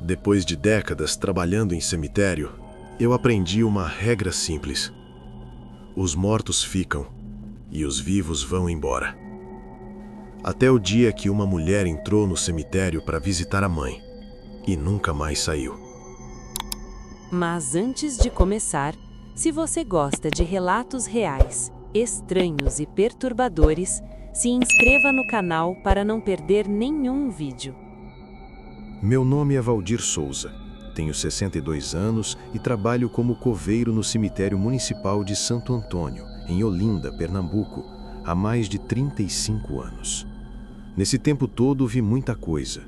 Depois de décadas trabalhando em cemitério, eu aprendi uma regra simples: os mortos ficam e os vivos vão embora. Até o dia que uma mulher entrou no cemitério para visitar a mãe e nunca mais saiu. Mas antes de começar, se você gosta de relatos reais, estranhos e perturbadores, se inscreva no canal para não perder nenhum vídeo. Meu nome é Valdir Souza, tenho 62 anos e trabalho como coveiro no cemitério municipal de Santo Antônio, em Olinda, Pernambuco, há mais de 35 anos. Nesse tempo todo vi muita coisa.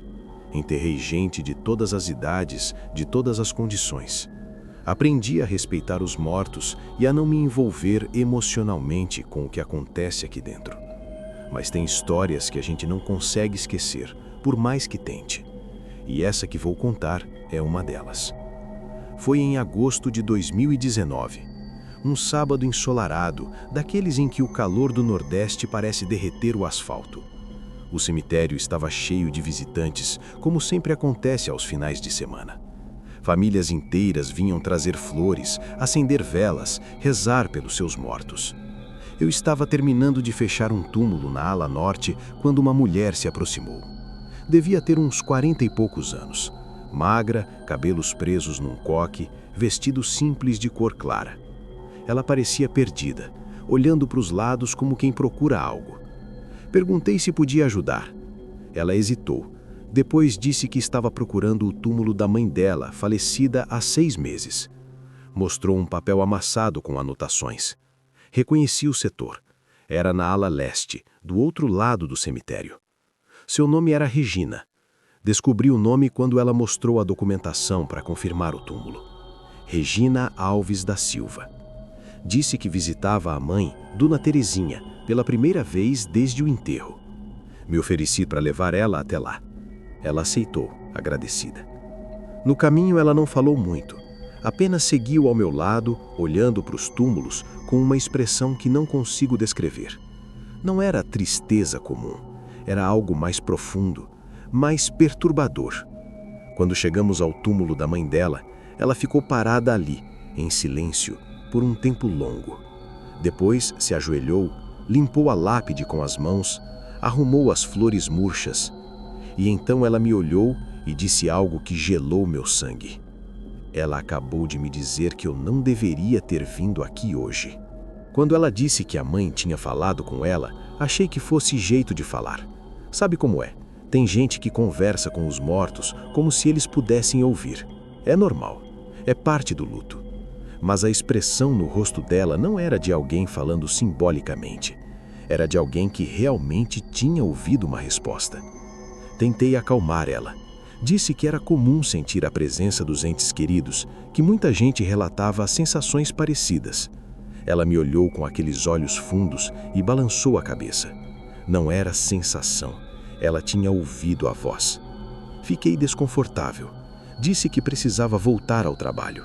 Enterrei gente de todas as idades, de todas as condições. Aprendi a respeitar os mortos e a não me envolver emocionalmente com o que acontece aqui dentro. Mas tem histórias que a gente não consegue esquecer, por mais que tente. E essa que vou contar é uma delas. Foi em agosto de 2019, um sábado ensolarado, daqueles em que o calor do Nordeste parece derreter o asfalto. O cemitério estava cheio de visitantes, como sempre acontece aos finais de semana. Famílias inteiras vinham trazer flores, acender velas, rezar pelos seus mortos. Eu estava terminando de fechar um túmulo na ala norte quando uma mulher se aproximou. Devia ter uns 40 e poucos anos. Magra, cabelos presos num coque, vestido simples de cor clara. Ela parecia perdida, olhando para os lados como quem procura algo. Perguntei se podia ajudar. Ela hesitou. Depois disse que estava procurando o túmulo da mãe dela, falecida há 6 meses. Mostrou um papel amassado com anotações. Reconheci o setor. Era na ala leste, do outro lado do cemitério. Seu nome era Regina. Descobri o nome quando ela mostrou a documentação para confirmar o túmulo. Regina Alves da Silva. Disse que visitava a mãe, Dona Terezinha, pela primeira vez desde o enterro. Me ofereci para levar ela até lá. Ela aceitou, agradecida. No caminho ela não falou muito. Apenas seguiu ao meu lado, olhando para os túmulos, com uma expressão que não consigo descrever. Não era tristeza comum. Era algo mais profundo, mais perturbador. Quando chegamos ao túmulo da mãe dela, ela ficou parada ali, em silêncio, por um tempo longo. Depois se ajoelhou, limpou a lápide com as mãos, arrumou as flores murchas. E então ela me olhou e disse algo que gelou meu sangue. Ela acabou de me dizer que eu não deveria ter vindo aqui hoje. Quando ela disse que a mãe tinha falado com ela, achei que fosse jeito de falar. Sabe como é? Tem gente que conversa com os mortos como se eles pudessem ouvir. É normal. É parte do luto. Mas a expressão no rosto dela não era de alguém falando simbolicamente. Era de alguém que realmente tinha ouvido uma resposta. Tentei acalmar ela. Disse que era comum sentir a presença dos entes queridos, que muita gente relatava sensações parecidas. Ela me olhou com aqueles olhos fundos e balançou a cabeça. Não era sensação. Ela tinha ouvido a voz. Fiquei desconfortável. Disse que precisava voltar ao trabalho.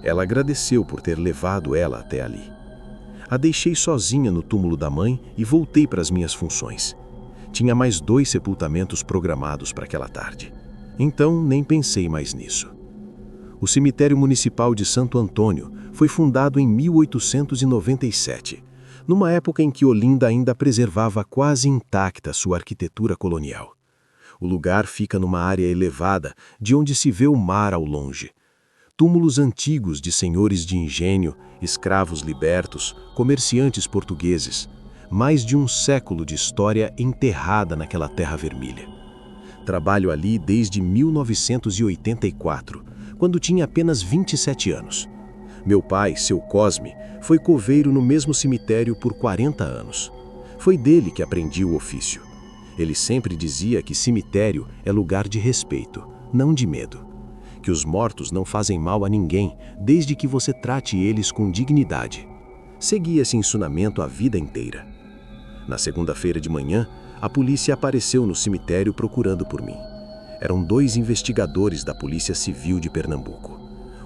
Ela agradeceu por ter levado ela até ali. A deixei sozinha no túmulo da mãe e voltei para as minhas funções. Tinha mais 2 sepultamentos programados para aquela tarde. Então, nem pensei mais nisso. O cemitério municipal de Santo Antônio foi fundado em 1897, numa época em que Olinda ainda preservava quase intacta sua arquitetura colonial. O lugar fica numa área elevada, de onde se vê o mar ao longe. Túmulos antigos de senhores de engenho, escravos libertos, comerciantes portugueses. Mais de um século de história enterrada naquela terra vermelha. Trabalho ali desde 1984, quando tinha apenas 27 anos. Meu pai, seu Cosme, foi coveiro no mesmo cemitério por 40 anos. Foi dele que aprendi o ofício. Ele sempre dizia que cemitério é lugar de respeito, não de medo. Que os mortos não fazem mal a ninguém, desde que você trate eles com dignidade. Segui esse ensinamento a vida inteira. Na segunda-feira de manhã, a polícia apareceu no cemitério procurando por mim. Eram 2 investigadores da Polícia Civil de Pernambuco.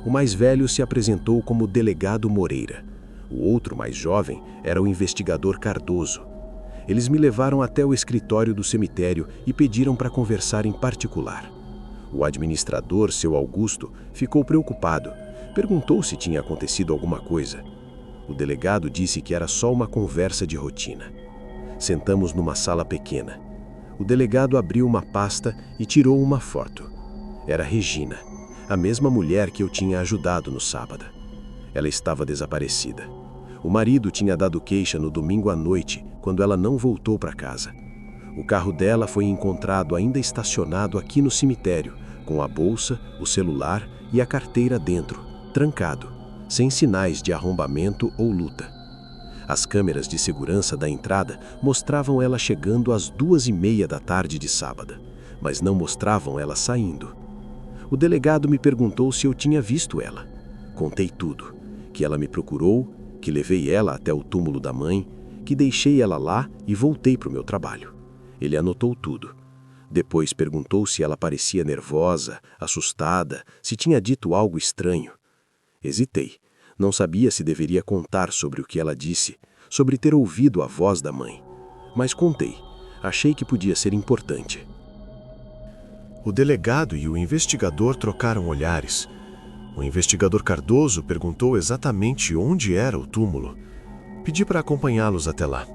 O mais velho se apresentou como delegado Moreira. O outro, mais jovem, era o investigador Cardoso. Eles me levaram até o escritório do cemitério e pediram para conversar em particular. O administrador, seu Augusto, ficou preocupado. Perguntou se tinha acontecido alguma coisa. O delegado disse que era só uma conversa de rotina. Sentamos numa sala pequena. O delegado abriu uma pasta e tirou uma foto. Era Regina, a mesma mulher que eu tinha ajudado no sábado. Ela estava desaparecida. O marido tinha dado queixa no domingo à noite, quando ela não voltou para casa. O carro dela foi encontrado ainda estacionado aqui no cemitério, com a bolsa, o celular e a carteira dentro, trancado, sem sinais de arrombamento ou luta. As câmeras de segurança da entrada mostravam ela chegando às 2h30 da tarde de sábado, mas não mostravam ela saindo. O delegado me perguntou se eu tinha visto ela. Contei tudo, que ela me procurou, que levei ela até o túmulo da mãe, que deixei ela lá e voltei para o meu trabalho. Ele anotou tudo. Depois perguntou se ela parecia nervosa, assustada, se tinha dito algo estranho. Hesitei. Não sabia se deveria contar sobre o que ela disse, sobre ter ouvido a voz da mãe. Mas contei. Achei que podia ser importante. O delegado e o investigador trocaram olhares. O investigador Cardoso perguntou exatamente onde era o túmulo. Pedi para acompanhá-los até lá.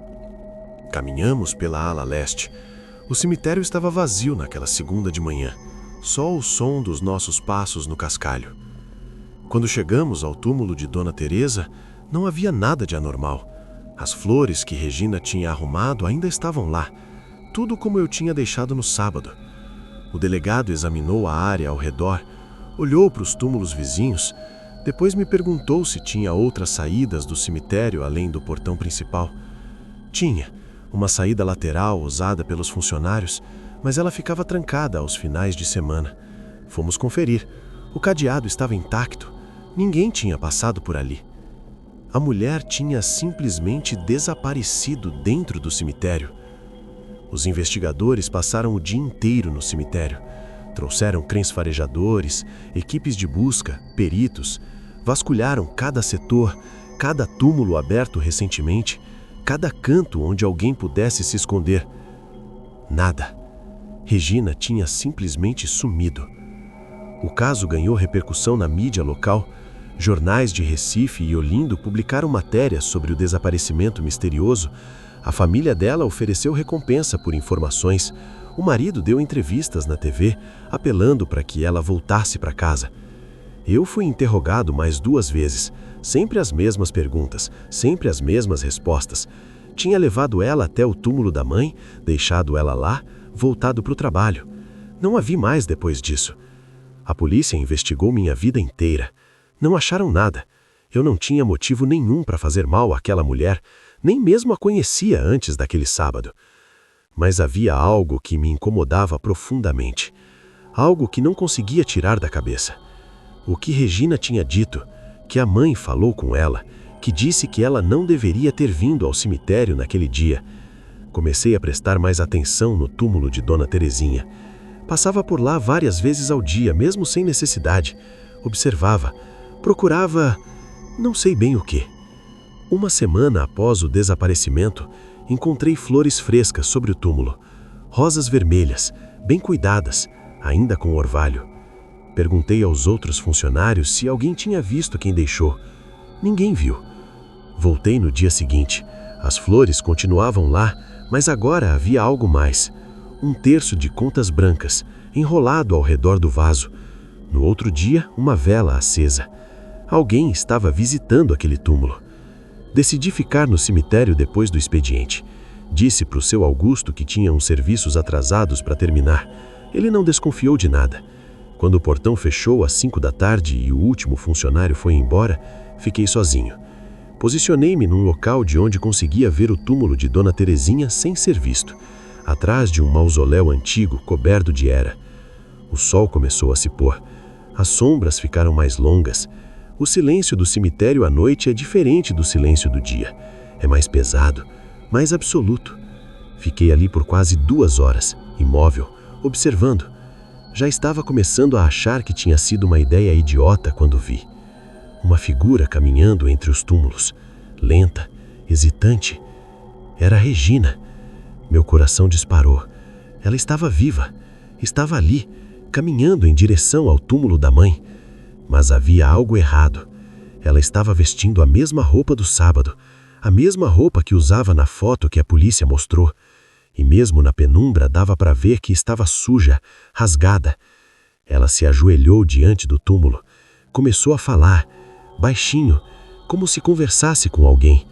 Caminhamos pela ala leste. O cemitério estava vazio naquela segunda de manhã, só o som dos nossos passos no cascalho. Quando chegamos ao túmulo de Dona Teresa, não havia nada de anormal. As flores que Regina tinha arrumado ainda estavam lá, tudo como eu tinha deixado no sábado. O delegado examinou a área ao redor, olhou para os túmulos vizinhos, depois me perguntou se tinha outras saídas do cemitério além do portão principal. Tinha uma saída lateral usada pelos funcionários, mas ela ficava trancada aos finais de semana. Fomos conferir. O cadeado estava intacto. Ninguém tinha passado por ali. A mulher tinha simplesmente desaparecido dentro do cemitério. Os investigadores passaram o dia inteiro no cemitério. Trouxeram cães farejadores, equipes de busca, peritos. Vasculharam cada setor, cada túmulo aberto recentemente, cada canto onde alguém pudesse se esconder. Nada. Regina tinha simplesmente sumido. O caso ganhou repercussão na mídia local. Jornais de Recife e Olinda publicaram matérias sobre o desaparecimento misterioso. A família dela ofereceu recompensa por informações. O marido deu entrevistas na TV, apelando para que ela voltasse para casa. Eu fui interrogado mais 2 vezes, sempre as mesmas perguntas, sempre as mesmas respostas. Tinha levado ela até o túmulo da mãe, deixado ela lá, voltado para o trabalho. Não a vi mais depois disso. A polícia investigou minha vida inteira. Não acharam nada. Eu não tinha motivo nenhum para fazer mal àquela mulher, nem mesmo a conhecia antes daquele sábado. Mas havia algo que me incomodava profundamente. Algo que não conseguia tirar da cabeça. O que Regina tinha dito, que a mãe falou com ela, que disse que ela não deveria ter vindo ao cemitério naquele dia. Comecei a prestar mais atenção no túmulo de Dona Terezinha. Passava por lá várias vezes ao dia, mesmo sem necessidade. Observava, procurava, não sei bem o quê. Uma semana após o desaparecimento, encontrei flores frescas sobre o túmulo. Rosas vermelhas, bem cuidadas, ainda com orvalho. Perguntei aos outros funcionários se alguém tinha visto quem deixou. Ninguém viu. Voltei no dia seguinte. As flores continuavam lá, mas agora havia algo mais. Um terço de contas brancas, enrolado ao redor do vaso. No outro dia, uma vela acesa. Alguém estava visitando aquele túmulo. Decidi ficar no cemitério depois do expediente. Disse para o seu Augusto que tinha uns serviços atrasados para terminar. Ele não desconfiou de nada. Quando o portão fechou às 5 da tarde e o último funcionário foi embora, fiquei sozinho. Posicionei-me num local de onde conseguia ver o túmulo de Dona Terezinha sem ser visto, atrás de um mausoléu antigo coberto de era. O sol começou a se pôr. As sombras ficaram mais longas. O silêncio do cemitério à noite é diferente do silêncio do dia. É mais pesado, mais absoluto. Fiquei ali por quase 2 horas, imóvel, observando. Já estava começando a achar que tinha sido uma ideia idiota quando vi. Uma figura caminhando entre os túmulos, lenta, hesitante. Era Regina. Meu coração disparou. Ela estava viva, estava ali, caminhando em direção ao túmulo da mãe. Mas havia algo errado. Ela estava vestindo a mesma roupa do sábado, a mesma roupa que usava na foto que a polícia mostrou. E mesmo na penumbra dava para ver que estava suja, rasgada. Ela se ajoelhou diante do túmulo. Começou a falar, baixinho, como se conversasse com alguém.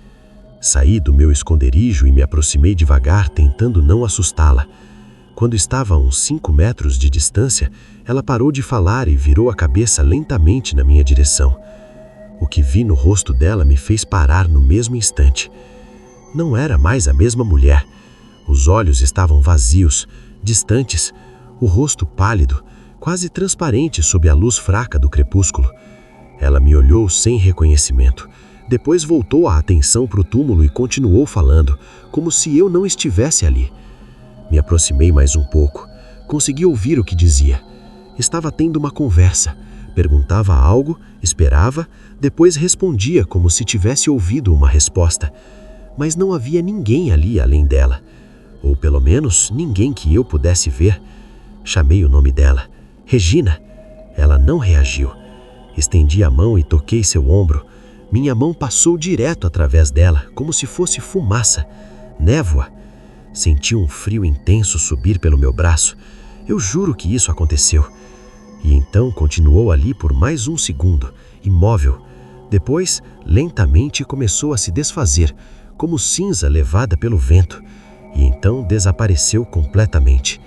Saí do meu esconderijo e me aproximei devagar, tentando não assustá-la. Quando estava a uns 5 metros de distância, ela parou de falar e virou a cabeça lentamente na minha direção. O que vi no rosto dela me fez parar no mesmo instante. Não era mais a mesma mulher. Os olhos estavam vazios, distantes, o rosto pálido, quase transparente sob a luz fraca do crepúsculo. Ela me olhou sem reconhecimento. Depois voltou a atenção para o túmulo e continuou falando, como se eu não estivesse ali. Me aproximei mais um pouco. Consegui ouvir o que dizia. Estava tendo uma conversa. Perguntava algo, esperava, depois respondia como se tivesse ouvido uma resposta. Mas não havia ninguém ali além dela. Ou pelo menos ninguém que eu pudesse ver. Chamei o nome dela. Regina. Ela não reagiu. Estendi a mão e toquei seu ombro. Minha mão passou direto através dela, como se fosse fumaça, névoa. Senti um frio intenso subir pelo meu braço. Eu juro que isso aconteceu. E então continuou ali por mais um segundo, imóvel. Depois, lentamente começou a se desfazer, como cinza levada pelo vento. E então desapareceu completamente.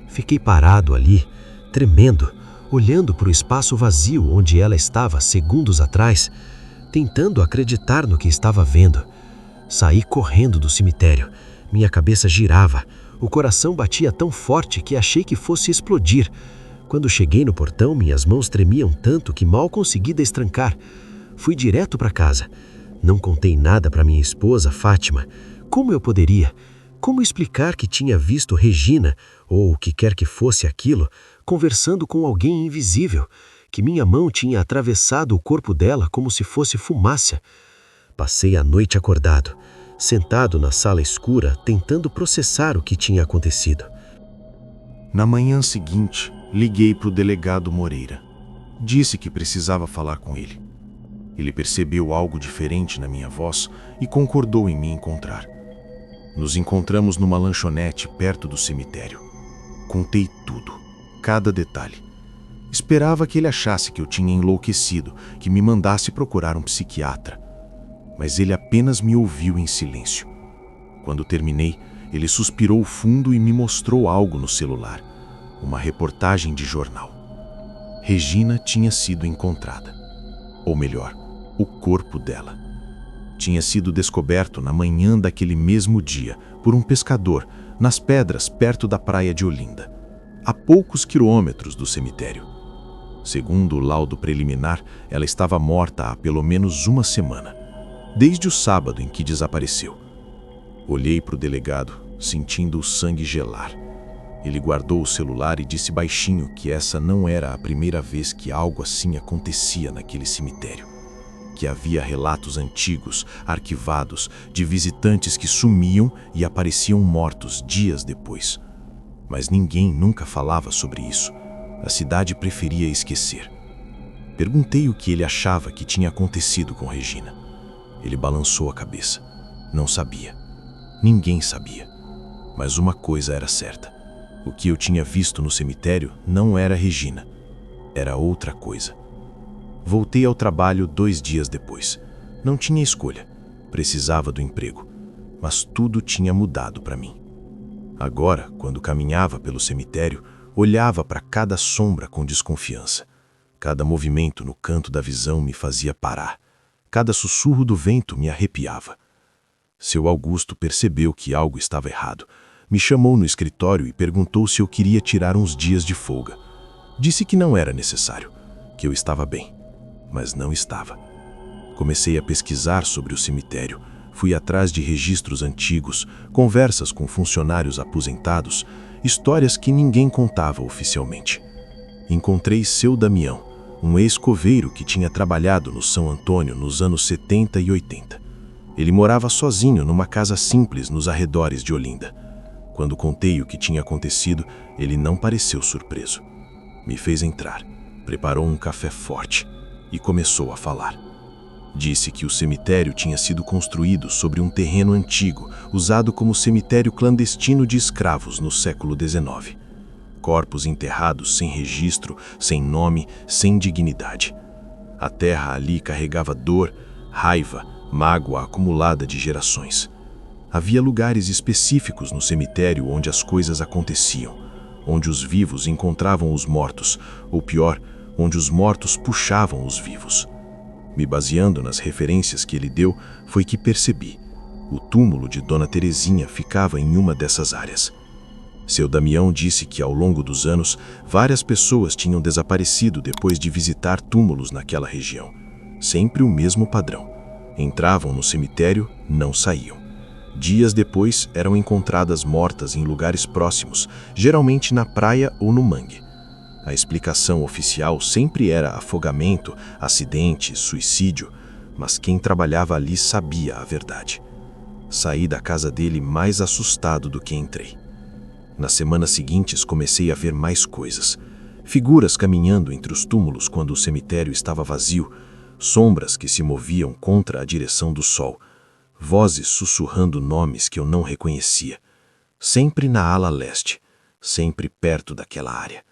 Fiquei parado ali, tremendo, olhando para o espaço vazio onde ela estava segundos atrás, tentando acreditar no que estava vendo. Saí correndo do cemitério. Minha cabeça girava. O coração batia tão forte que achei que fosse explodir. Quando cheguei no portão, minhas mãos tremiam tanto que mal consegui destrancar. Fui direto para casa. Não contei nada para minha esposa, Fátima. Como eu poderia? Como explicar que tinha visto Regina, ou o que quer que fosse aquilo, conversando com alguém invisível, que minha mão tinha atravessado o corpo dela como se fosse fumaça? Passei a noite acordado, sentado na sala escura, tentando processar o que tinha acontecido. Na manhã seguinte, liguei para o delegado Moreira. Disse que precisava falar com ele. Ele percebeu algo diferente na minha voz e concordou em me encontrar. Nos encontramos numa lanchonete perto do cemitério. Contei tudo, cada detalhe. Esperava que ele achasse que eu tinha enlouquecido, que me mandasse procurar um psiquiatra. Mas ele apenas me ouviu em silêncio. Quando terminei, ele suspirou fundo e me mostrou algo no celular. Uma reportagem de jornal. Regina tinha sido encontrada. Ou melhor, o corpo dela. Tinha sido descoberto na manhã daquele mesmo dia por um pescador nas pedras perto da praia de Olinda, a poucos quilômetros do cemitério. Segundo o laudo preliminar, ela estava morta há pelo menos uma semana, desde o sábado em que desapareceu. Olhei para o delegado, sentindo o sangue gelar. Ele guardou o celular e disse baixinho que essa não era a primeira vez que algo assim acontecia naquele cemitério. Que havia relatos antigos, arquivados, de visitantes que sumiam e apareciam mortos dias depois. Mas ninguém nunca falava sobre isso. A cidade preferia esquecer. Perguntei o que ele achava que tinha acontecido com Regina. Ele balançou a cabeça. Não sabia. Ninguém sabia. Mas uma coisa era certa. O que eu tinha visto no cemitério não era Regina. Era outra coisa. Voltei ao trabalho 2 dias depois. Não tinha escolha. Precisava do emprego. Mas tudo tinha mudado para mim. Agora, quando caminhava pelo cemitério, olhava para cada sombra com desconfiança. Cada movimento no canto da visão me fazia parar. Cada sussurro do vento me arrepiava. Seu Augusto percebeu que algo estava errado. Me chamou no escritório e perguntou se eu queria tirar uns dias de folga. Disse que não era necessário, que eu estava bem. Mas não estava. Comecei a pesquisar sobre o cemitério, fui atrás de registros antigos, conversas com funcionários aposentados, histórias que ninguém contava oficialmente. Encontrei seu Damião, um ex-coveiro que tinha trabalhado no São Antônio nos anos 70 e 80. Ele morava sozinho numa casa simples nos arredores de Olinda. Quando contei o que tinha acontecido, ele não pareceu surpreso. Me fez entrar, preparou um café forte e começou a falar. Disse que o cemitério tinha sido construído sobre um terreno antigo, usado como cemitério clandestino de escravos no século XIX. Corpos enterrados sem registro, sem nome, sem dignidade. A terra ali carregava dor, raiva, mágoa acumulada de gerações. Havia lugares específicos no cemitério onde as coisas aconteciam, onde os vivos encontravam os mortos, ou pior, onde os mortos puxavam os vivos. Me baseando nas referências que ele deu, foi que percebi. O túmulo de Dona Terezinha ficava em uma dessas áreas. Seu Damião disse que, ao longo dos anos, várias pessoas tinham desaparecido depois de visitar túmulos naquela região. Sempre o mesmo padrão. Entravam no cemitério, não saíam. Dias depois, eram encontradas mortas em lugares próximos, geralmente na praia ou no mangue. A explicação oficial sempre era afogamento, acidente, suicídio, mas quem trabalhava ali sabia a verdade. Saí da casa dele mais assustado do que entrei. Nas semanas seguintes comecei a ver mais coisas. Figuras caminhando entre os túmulos quando o cemitério estava vazio, sombras que se moviam contra a direção do sol, vozes sussurrando nomes que eu não reconhecia. Sempre na ala leste, sempre perto daquela área.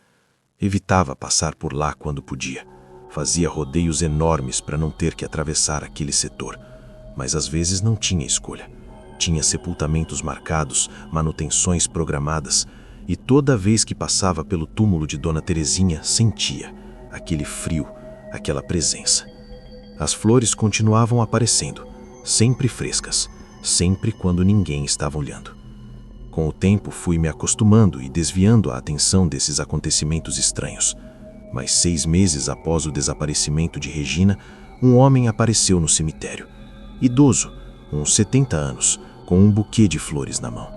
Evitava passar por lá quando podia. Fazia rodeios enormes para não ter que atravessar aquele setor, mas às vezes não tinha escolha. Tinha sepultamentos marcados, manutenções programadas, e toda vez que passava pelo túmulo de Dona Terezinha, sentia aquele frio, aquela presença. As flores continuavam aparecendo, sempre frescas, sempre quando ninguém estava olhando. Com o tempo fui me acostumando e desviando a atenção desses acontecimentos estranhos. Mas 6 meses após o desaparecimento de Regina, um homem apareceu no cemitério. Idoso, uns 70 anos, com um buquê de flores na mão.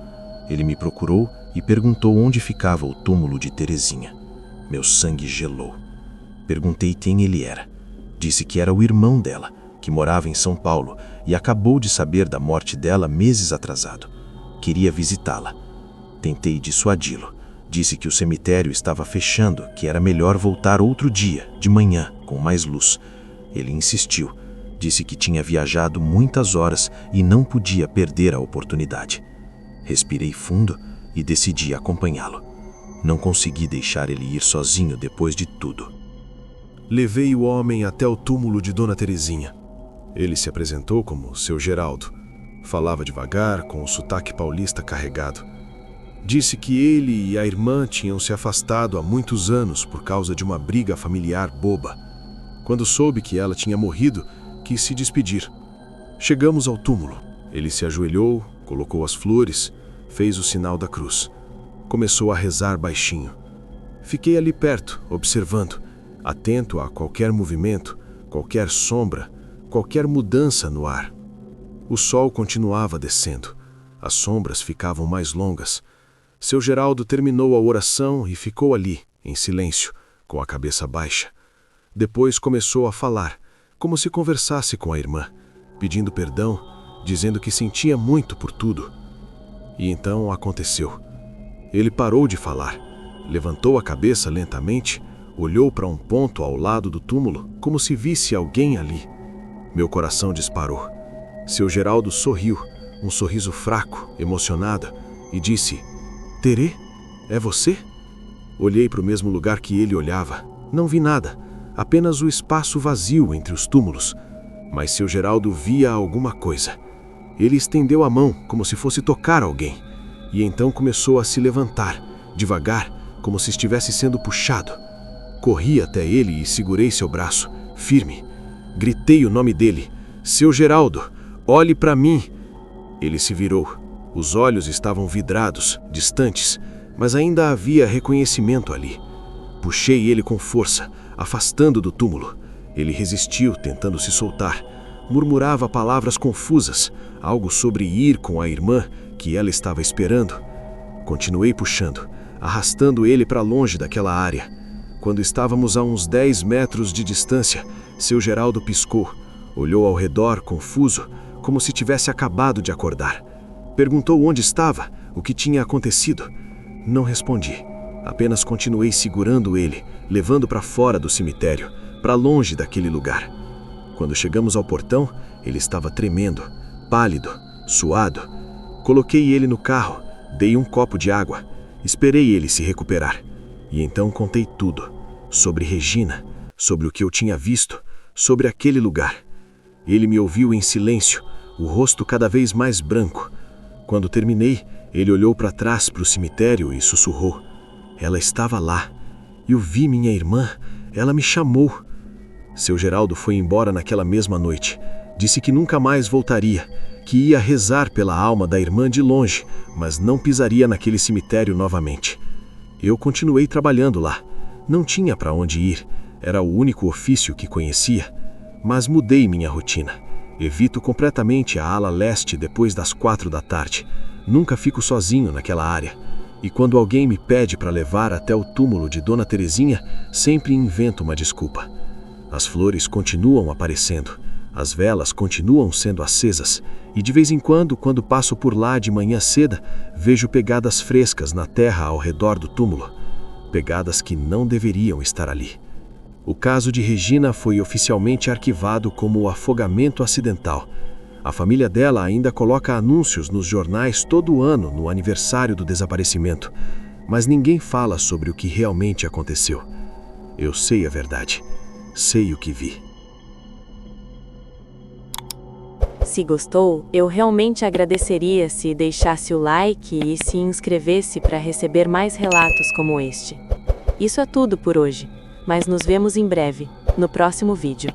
Ele me procurou e perguntou onde ficava o túmulo de Terezinha. Meu sangue gelou. Perguntei quem ele era. Disse que era o irmão dela, que morava em São Paulo e acabou de saber da morte dela meses atrasado. Queria visitá-la. Tentei dissuadi-lo. Disse que o cemitério estava fechando, que era melhor voltar outro dia, de manhã, com mais luz. Ele insistiu. Disse que tinha viajado muitas horas e não podia perder a oportunidade. Respirei fundo e decidi acompanhá-lo. Não consegui deixar ele ir sozinho depois de tudo. Levei o homem até o túmulo de Dona Terezinha. Ele se apresentou como seu Geraldo. Falava devagar, com o sotaque paulista carregado. Disse que ele e a irmã tinham se afastado há muitos anos por causa de uma briga familiar boba. Quando soube que ela tinha morrido, quis se despedir. Chegamos ao túmulo. Ele se ajoelhou, colocou as flores, fez o sinal da cruz. Começou a rezar baixinho. Fiquei ali perto, observando, atento a qualquer movimento, qualquer sombra, qualquer mudança no ar. O sol continuava descendo. As sombras ficavam mais longas. Seu Geraldo terminou a oração e ficou ali, em silêncio, com a cabeça baixa. Depois começou a falar, como se conversasse com a irmã, pedindo perdão, dizendo que sentia muito por tudo. E então aconteceu. Ele parou de falar, levantou a cabeça lentamente, olhou para um ponto ao lado do túmulo, como se visse alguém ali. Meu coração disparou. Seu Geraldo sorriu, um sorriso fraco, emocionado, e disse: "Terê, é você?" Olhei para o mesmo lugar que ele olhava. Não vi nada, apenas o espaço vazio entre os túmulos. Mas seu Geraldo via alguma coisa. Ele estendeu a mão, como se fosse tocar alguém, e então começou a se levantar, devagar, como se estivesse sendo puxado. Corri até ele e segurei seu braço, firme. Gritei o nome dele: "Seu Geraldo, olhe para mim!" Ele se virou. Os olhos estavam vidrados, distantes, mas ainda havia reconhecimento ali. Puxei ele com força, afastando do túmulo. Ele resistiu, tentando se soltar. Murmurava palavras confusas, algo sobre ir com a irmã que ela estava esperando. Continuei puxando, arrastando ele para longe daquela área. Quando estávamos a uns 10 metros de distância, seu Geraldo piscou, olhou ao redor, confuso, como se tivesse acabado de acordar. Perguntou onde estava, o que tinha acontecido. Não respondi. Apenas continuei segurando ele, levando para fora do cemitério, para longe daquele lugar. Quando chegamos ao portão, ele estava tremendo, pálido, suado. Coloquei ele no carro, dei um copo de água, esperei ele se recuperar. E então contei tudo, sobre Regina, sobre o que eu tinha visto, sobre aquele lugar. Ele me ouviu em silêncio, o rosto cada vez mais branco. Quando terminei, ele olhou para trás para o cemitério e sussurrou. Ela estava lá. Eu vi minha irmã, ela me chamou. Seu Geraldo foi embora naquela mesma noite. Disse que nunca mais voltaria, que ia rezar pela alma da irmã de longe, mas não pisaria naquele cemitério novamente. Eu continuei trabalhando lá. Não tinha para onde ir, era o único ofício que conhecia. Mas mudei minha rotina. Evito completamente a ala leste depois das 4 da tarde. Nunca fico sozinho naquela área. E quando alguém me pede para levar até o túmulo de Dona Terezinha, sempre invento uma desculpa. As flores continuam aparecendo, as velas continuam sendo acesas, e de vez em quando passo por lá de manhã cedo, vejo pegadas frescas na terra ao redor do túmulo. Pegadas que não deveriam estar ali. O caso de Regina foi oficialmente arquivado como afogamento acidental. A família dela ainda coloca anúncios nos jornais todo ano no aniversário do desaparecimento, mas ninguém fala sobre o que realmente aconteceu. Eu sei a verdade. Sei o que vi. Se gostou, eu realmente agradeceria se deixasse o like e se inscrevesse para receber mais relatos como este. Isso é tudo por hoje, mas nos vemos em breve, no próximo vídeo.